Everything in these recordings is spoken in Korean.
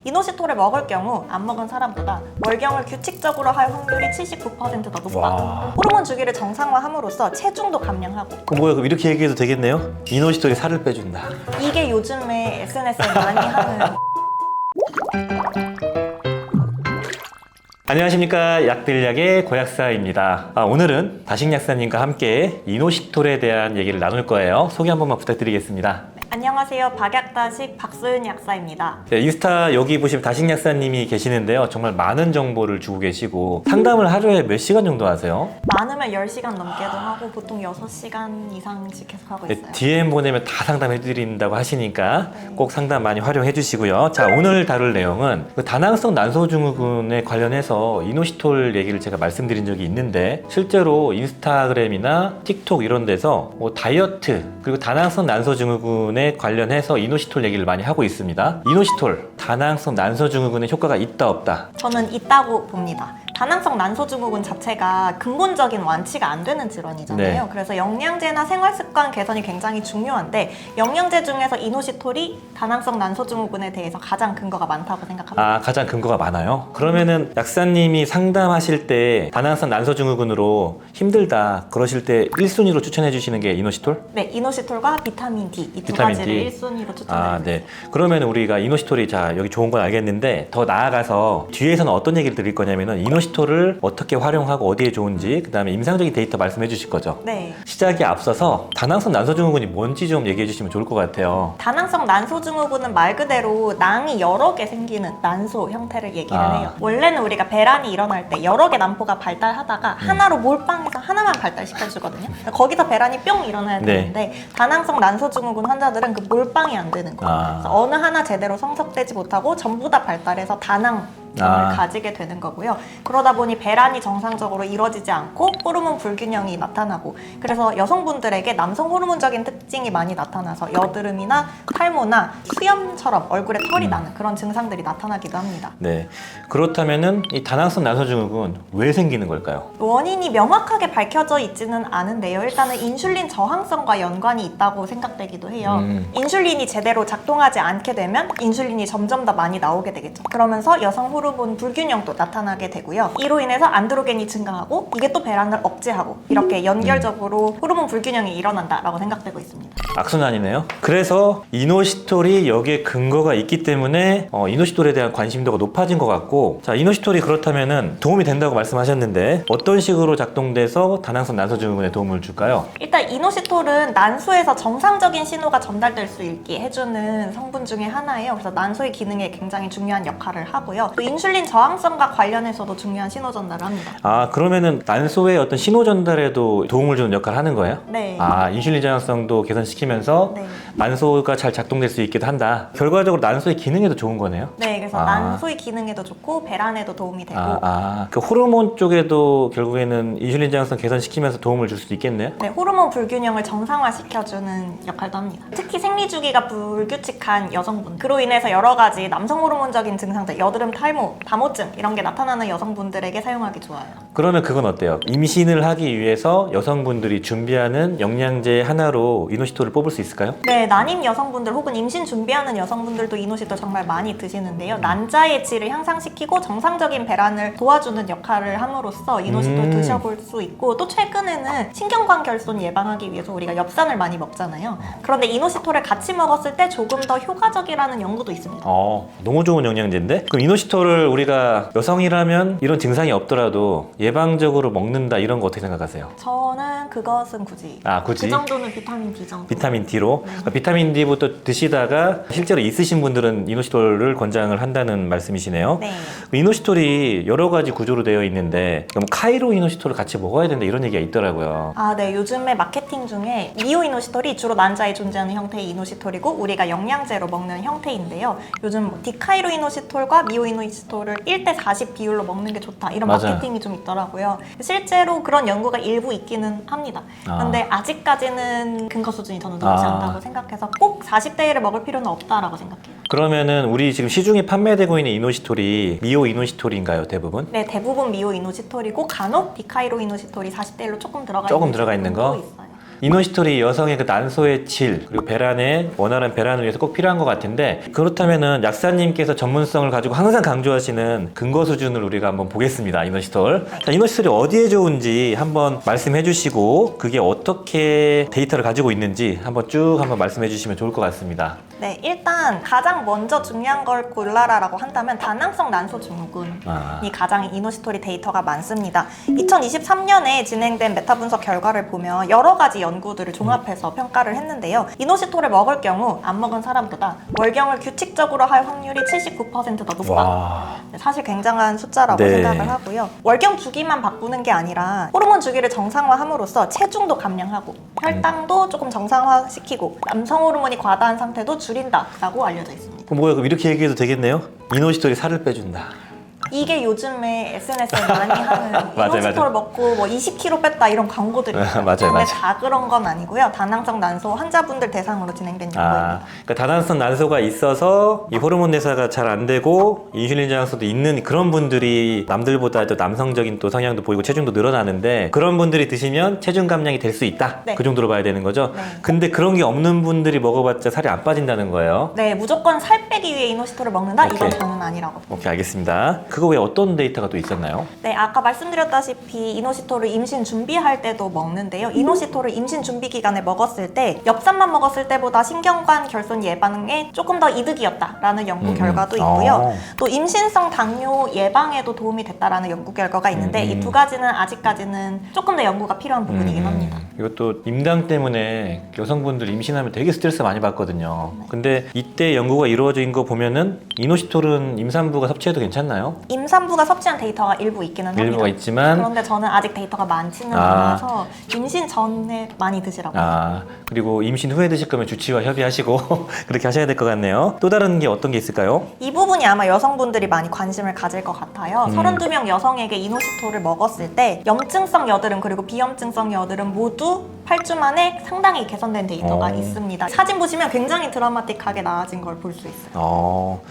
이노시토를 먹을 경우 안 먹은 사람보다 월경을 규칙적으로 할 확률이 79%더 높다. 와. 호르몬 주기를 정상화함으로써 체중도 감량하고. 그럼 이렇게 얘기해도 되겠네요? 이노시토리 살을 빼준다. 이게 요즘에 SNS에 많이 하는. 안녕하십니까, 약들약의 고약사입니다. 오늘은 다식약사님과 함께 이노시톨에 대한 얘기를 나눌 거예요. 소개 한 번만 부탁드리겠습니다. 안녕하세요. 박약다식 박소윤 약사입니다. 네, 인스타 여기 보시면 다식약사님이 계시는데요. 정말 많은 정보를 주고 계시고 상담을 하루에 몇 시간 정도 하세요? 많으면 10시간 넘게도 하고 보통 6시간 이상씩 계속 하고 있어요. DM 보내면 다 상담해 드린다고 하시니까 꼭 상담 많이 활용해 주시고요. 자, 오늘 다룰 내용은 다낭성 난소증후군에 관련해서 이노시톨 얘기를 제가 말씀드린 적이 있는데 실제로 인스타그램이나 틱톡 이런 데서 다이어트 그리고 다낭성 난소증후군에 관련해서 이노시톨 얘기를 많이 하고 있습니다. 이노시톨, 다낭성 난소증후군에 효과가 있다 없다? 저는 있다고 봅니다. 다낭성 난소증후군 자체가 근본적인 완치가 안 되는 질환이잖아요. 네. 그래서 영양제나 생활습관 개선이 굉장히 중요한데 영양제 중에서 이노시톨이 다낭성 난소증후군에 대해서 가장 근거가 많다고 생각합니다. 가장 근거가 많아요? 그러면은 약사님이 상담하실 때 다낭성 난소증후군으로 힘들다 그러실 때 1순위로 추천해 주시는 게 이노시톨? 네, 이노시톨과 비타민 D 이 두 비타민 가지를 D. 1순위로 추천드립니다. 네. 그러면 우리가 이노시톨이 자 여기 좋은 건 알겠는데 더 나아가서 뒤에서는 어떤 얘기를 드릴 거냐면은 이노시톨을 어떻게 활용하고 어디에 좋은지 그 다음에 임상적인 데이터 말씀해 주실 거죠? 네. 시작에 앞서서 다낭성 난소증후군이 뭔지 좀 얘기해 주시면 좋을 것 같아요. 다낭성 난소증후군은 말 그대로 낭이 여러 개 생기는 난소 형태를 얘기를 해요. 원래는 우리가 배란이 일어날 때 여러 개 난포가 발달하다가 하나로 몰빵해서 하나만 발달시켜주거든요. 거기서 배란이 뿅 일어나야 되는데 다낭성 난소증후군 환자들은 그 몰빵이 안 되는 거예요. 그래서 어느 하나 제대로 성숙되지 못하고 전부 다 발달해서 다낭 을 가지게 되는 거고요. 그러다 보니 배란이 정상적으로 이루어지지 않고 호르몬 불균형이 나타나고 그래서 여성분들에게 남성 호르몬적인 특징이 많이 나타나서 여드름이나 탈모나 수염처럼 얼굴에 털이 나는 그런 증상들이 나타나기도 합니다. 네. 그렇다면은 이 다낭성 난소증후군 왜 생기는 걸까요? 원인이 명확하게 밝혀져 있지는 않은데요. 일단은 인슐린 저항성과 연관이 있다고 생각되기도 해요. 인슐린이 제대로 작동하지 않게 되면 인슐린이 점점 더 많이 나오게 되겠죠. 그러면서 여성 호르몬 불균형도 나타나게 되고요. 이로 인해서 안드로겐이 증가하고 이게 또 배란을 억제하고 이렇게 연결적으로 호르몬 불균형이 일어난다라고 생각되고 있습니다. 악순환이네요. 그래서 이노시톨이 여기에 근거가 있기 때문에 이노시톨에 대한 관심도가 높아진 것 같고 자 이노시톨이 그렇다면은 도움이 된다고 말씀하셨는데 어떤 식으로 작동돼서 다낭성 난소증후군에 도움을 줄까요? 일단 이노시톨은 난소에서 정상적인 신호가 전달될 수 있게 해주는 성분 중에 하나예요. 그래서 난소의 기능에 굉장히 중요한 역할을 하고요. 또 인슐린 저항성과 관련해서도 중요한 신호 전달을 합니다. 그러면은 난소의 어떤 신호 전달에도 도움을 주는 역할을 하는 거예요? 네. 인슐린 저항성도 개선시키면서 네. 난소가 잘 작동될 수 있기도 한다. 결과적으로 난소의 기능에도 좋은 거네요? 네, 그래서 난소의 기능에도 좋고 배란에도 도움이 되고 그 호르몬 쪽에도 결국에는 인슐린 저항성 개선시키면서 도움을 줄 수도 있겠네요? 네, 호르몬 불균형을 정상화시켜주는 역할도 합니다. 특히 생리주기가 불규칙한 여성분 그로 인해서 여러 가지 남성 호르몬적인 증상들 여드름, 탈모, 다모증 이런 게 나타나는 여성분들에게 사용하기 좋아요. 그러면 그건 어때요? 임신을 하기 위해서 여성분들이 준비하는 영양제 하나로 이노시톨을 뽑을 수 있을까요? 네, 난임 여성분들 혹은 임신 준비하는 여성분들도 이노시톨 정말 많이 드시는데요. 난자의 질을 향상시키고 정상적인 배란을 도와주는 역할을 함으로써 이노시톨 드셔볼 수 있고 또 최근에는 신경관결손 예방하기 위해서 우리가 엽산을 많이 먹잖아요. 그런데 이노시톨을 같이 먹었을 때 조금 더 효과적이라는 연구도 있습니다. 너무 좋은 영양제인데? 그럼 이노시톨을 우리가 여성이라면 이런 증상이 없더라도 예방적으로 먹는다 이런 거 어떻게 생각하세요? 저는 그것은 굳이 굳이? 그 정도는 비타민 D 정도. 비타민 D로? 그러니까 비타민 D부터 드시다가 실제로 있으신 분들은 이노시톨을 권장을 한다는 말씀이시네요. 네. 이노시톨이 여러 가지 구조로 되어 있는데 그럼 카이로 이노시톨을 같이 먹어야 된다 이런 얘기가 있더라고요. 네. 요즘에 마케팅 중에 미오 이노시톨이 주로 난자에 존재하는 형태의 이노시톨이고 우리가 영양제로 먹는 형태인데요. 요즘 디카이로 이노시톨과 미오 이노시톨을 1대40 비율로 먹는 게 좋다 이런 맞아요. 마케팅이 좀 있더라고요. 실제로 그런 연구가 일부 있기는 합니다. 그런데 아직까지는 근거 수준이 저는 높지 않다고 생각해서 꼭 40대1을 먹을 필요는 없다라고 생각해요. 그러면은 우리 지금 시중에 판매되고 있는 이노시톨이 미오 이노시톨인가요, 대부분? 네, 대부분 미오 이노시톨이고 간혹 디카이로 이노시톨이 40대1로 조금 들어가 조금 들어가 있는 거? 있어요. 이노시톨이 여성의 그 난소의 질 그리고 배란의 원활한 배란을 위해서 꼭 필요한 것 같은데 그렇다면은 약사님께서 전문성을 가지고 항상 강조하시는 근거 수준을 우리가 한번 보겠습니다. 이노시톨. 자, 이노시톨이 어디에 좋은지 한번 말씀해 주시고 그게 어떻게 데이터를 가지고 있는지 한번 쭉 한번 말씀해 주시면 좋을 것 같습니다. 네, 일단 가장 먼저 중요한 걸 골라라라고 한다면 다낭성 난소 증후군이 가장 이노시톨이 데이터가 많습니다. 2023년에 진행된 메타 분석 결과를 보면 여러 가지 연구들을 종합해서 평가를 했는데요. 이노시톨을 먹을 경우 안 먹은 사람보다 월경을 규칙적으로 할 확률이 79%더 높다. 와. 사실 굉장한 숫자라고 네. 생각을 하고요. 월경 주기만 바꾸는 게 아니라 호르몬 주기를 정상화함으로써 체중도 감량하고 혈당도 조금 정상화시키고 남성 호르몬이 과다한 상태도 줄인다라고 알려져 있습니다. 그럼 이렇게 얘기해도 되겠네요? 이노시톨이 살을 빼준다. 이게 요즘에 SNS에 많이 하는 맞아요, 이노시톨 맞아요. 먹고 뭐 20kg 뺐다 이런 광고들이 있어요. 맞아요, 근데 맞아요. 다 그런 건 아니고요. 다낭성 난소 환자분들 대상으로 진행된 연구입니다. 그러니까 다낭성 난소가 있어서 이 호르몬 대사가 잘 안 되고 인슐린 저항성도 있는 그런 분들이 남들보다 또 남성적인 또 성향도 보이고 체중도 늘어나는데 그런 분들이 드시면 체중 감량이 될 수 있다. 네. 그 정도로 봐야 되는 거죠. 네. 근데 그런 게 없는 분들이 먹어봤자 살이 안 빠진다는 거예요. 네, 무조건 살 빼기 위해 이노시톨을 먹는다? 이건 오케이. 저는 아니라고. 오케이, 알겠습니다. 그거 외에 어떤 데이터가 또 있었나요? 네, 아까 말씀드렸다시피 이노시톨을 임신 준비할 때도 먹는데요. 이노시톨을 임신 준비 기간에 먹었을 때 엽산만 먹었을 때보다 신경관 결손 예방에 조금 더 이득이었다라는 연구 결과도 있고요. 또 임신성 당뇨 예방에도 도움이 됐다라는 연구 결과가 있는데 이 두 가지는 아직까지는 조금 더 연구가 필요한 부분이긴 합니다. 이것도 임당 때문에 여성분들 임신하면 되게 스트레스 많이 받거든요. 근데 이때 연구가 이루어진 거 보면은 이노시톨은 임산부가 섭취해도 괜찮나요? 임산부가 섭취한 데이터가 일부 있기는 합니다. 일부가 있지만 그런데 저는 아직 데이터가 많지는 않아서 임신 전에 많이 드시라고. 그리고 임신 후에 드실 거면 주치의와 협의하시고 그렇게 하셔야 될 것 같네요. 또 다른 게 어떤 게 있을까요? 이 부분이 아마 여성분들이 많이 관심을 가질 것 같아요. 32명 여성에게 이노시톨을 먹었을 때 염증성 여드름 그리고 비염증성 여드름 모두 8주 만에 상당히 개선된 데이터가 있습니다. 사진 보시면 굉장히 드라마틱하게 나아진 걸 볼 수 있어요.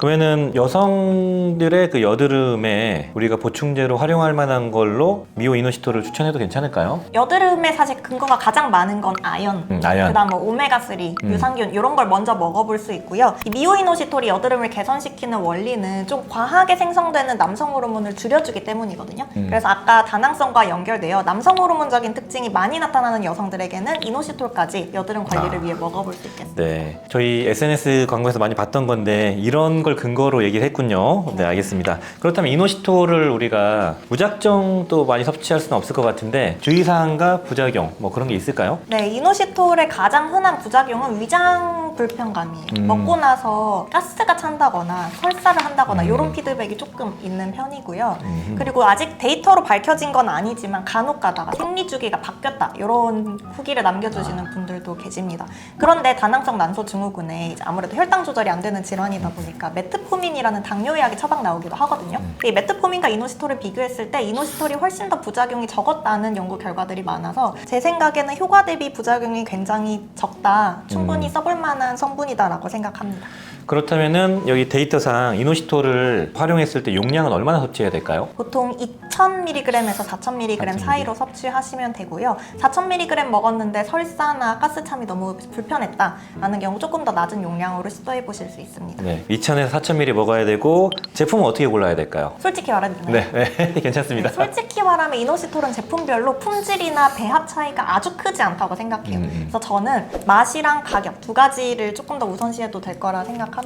그러면은 여성들의 그 여드름에 우리가 보충제로 활용할 만한 걸로 미오 이노시톨을 추천해도 괜찮을까요? 여드름에 사실 근거가 가장 많은 건 아연, 아연. 그다음 뭐 오메가3, 유산균 이런 걸 먼저 먹어볼 수 있고요. 이 미오이노시톨이 여드름을 개선시키는 원리는 좀 과하게 생성되는 남성 호르몬을 줄여주기 때문이거든요. 그래서 아까 다낭성과 연결되어 남성 호르몬적인 특징이 많이 나타나는 여성들에게는 이노시톨까지 여드름 관리를 위해 먹어볼 수 있겠습니다. 네, 저희 SNS 광고에서 많이 봤던 건데 이런 걸 근거로 얘기를 했군요. 네, 알겠습니다. 그렇다면 이노시톨을 우리가 무작정 또 많이 섭취할 수는 없을 것 같은데 주의사항과 부작용 뭐 그런 게 있을까요? 네, 이노시톨의 가장 흔한 부작용은 위장 불편감이에요. 먹고 나서 가스가 찬다거나 설사를 한다거나 이런 피드백이 조금 있는 편이고요. 그리고 아직 데이터로 밝혀진 건 아니지만 간혹 가다가 생리주기가 바뀌었다 이런 후기를 남겨주시는 분들도 계십니다. 그런데 다낭성 난소 증후군에 이제 아무래도 혈당 조절이 안 되는 질환이다 보니까 메트포민이라는 당뇨약이 처방 나오기도 하거든요. 이 메트포민과 이노시톨을 비교했을 때 이노시톨이 훨씬 더 부작용이 적었다는 연구 결과들이 많아서 제 생각에는 효과 대비 부작용이 굉장히 적다. 충분히 써볼 만한 성분이다라고 생각합니다. 그렇다면은 여기 데이터상 이노시톨을 활용했을 때 용량은 얼마나 섭취해야 될까요? 보통 2000mg에서 4000mg 사이로 섭취하시면 되고요. 4000mg 먹었는데 설사나 가스참이 너무 불편했다라는 경우 조금 더 낮은 용량으로 시도해 보실 수 있습니다. 네, 2000에서 4000ml 먹어야 되고 제품은 어떻게 골라야 될까요? 솔직히 말하면 네, 괜찮습니다. 솔직히 말하면 이노시톨은 제품별로 품질이나 배합 차이가 아주 크지 않다고 생각해요. 그래서 저는 맛이랑 가격 두 가지를 조금 더 우선시해도 될 거라 생각합니다.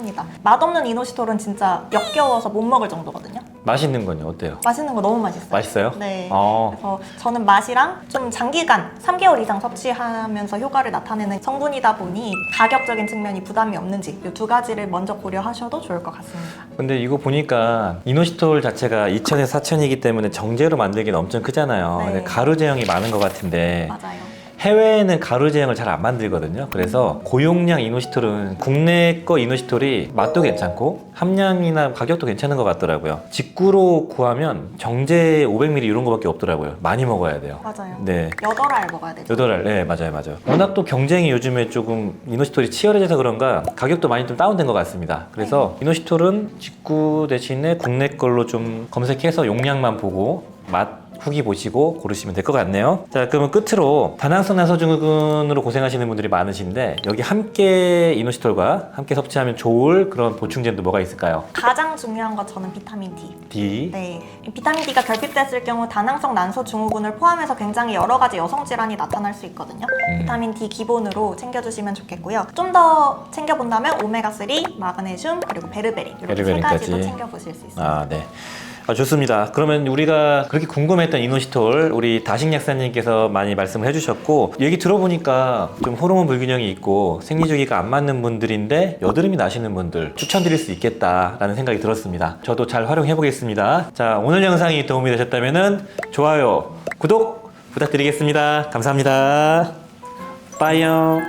맛없는 이노시톨은 진짜 역겨워서 못 먹을 정도거든요. 맛있는 건요? 어때요? 맛있는 거 너무 맛있어요. 맛있어요? 네. 그래서 저는 맛이랑 좀 장기간 3개월 이상 섭취하면서 효과를 나타내는 성분이다 보니 가격적인 측면이 부담이 없는지 이 두 가지를 먼저 고려하셔도 좋을 것 같습니다. 근데 이거 보니까 이노시톨 자체가 2000에서 4000이기 때문에 정제로 만들기는 엄청 크잖아요. 네. 근데 가루 제형이 많은 것 같은데 맞아요. 해외에는 가루 제형을 잘 안 만들거든요. 그래서 고용량 이노시톨은 국내 거 이노시톨이 맛도 괜찮고 함량이나 가격도 괜찮은 것 같더라고요. 직구로 구하면 정제 500ml 이런 거밖에 없더라고요. 많이 먹어야 돼요. 맞아요. 네. 8알 먹어야 되죠. 8알, 네, 맞아요. 워낙 또 경쟁이 요즘에 조금 이노시톨이 치열해져서 그런가 가격도 많이 좀 다운된 것 같습니다. 그래서 이노시톨은 직구 대신에 국내 걸로 좀 검색해서 용량만 보고 맛 후기 보시고 고르시면 될 것 같네요. 자, 그러면 끝으로 다낭성 난소증후군으로 고생하시는 분들이 많으신데 여기 함께 이노시톨과 함께 섭취하면 좋을 그런 보충제도 뭐가 있을까요? 가장 중요한 건 저는 비타민 D. D. 네, 이 비타민 D가 결핍됐을 경우 다낭성 난소 증후군을 포함해서 굉장히 여러 가지 여성 질환이 나타날 수 있거든요. 비타민 D 기본으로 챙겨주시면 좋겠고요. 좀 더 챙겨본다면 오메가3, 마그네슘, 그리고 베르베린 이렇게 세 베르베린까지. 가지도 챙겨보실 수 있어요. 아, 네. 아, 좋습니다. 그러면 우리가 그렇게 궁금했던 이노시톨 우리 다식 약사님께서 많이 말씀을 해주셨고 얘기 들어보니까 좀 호르몬 불균형이 있고 생리주기가 안 맞는 분들인데 여드름이 나시는 분들 추천드릴 수 있겠다라는 생각이 들었습니다. 저도 잘 활용해 보겠습니다. 자, 오늘 영상이 도움이 되셨다면 좋아요, 구독 부탁드리겠습니다. 감사합니다. 빠이요.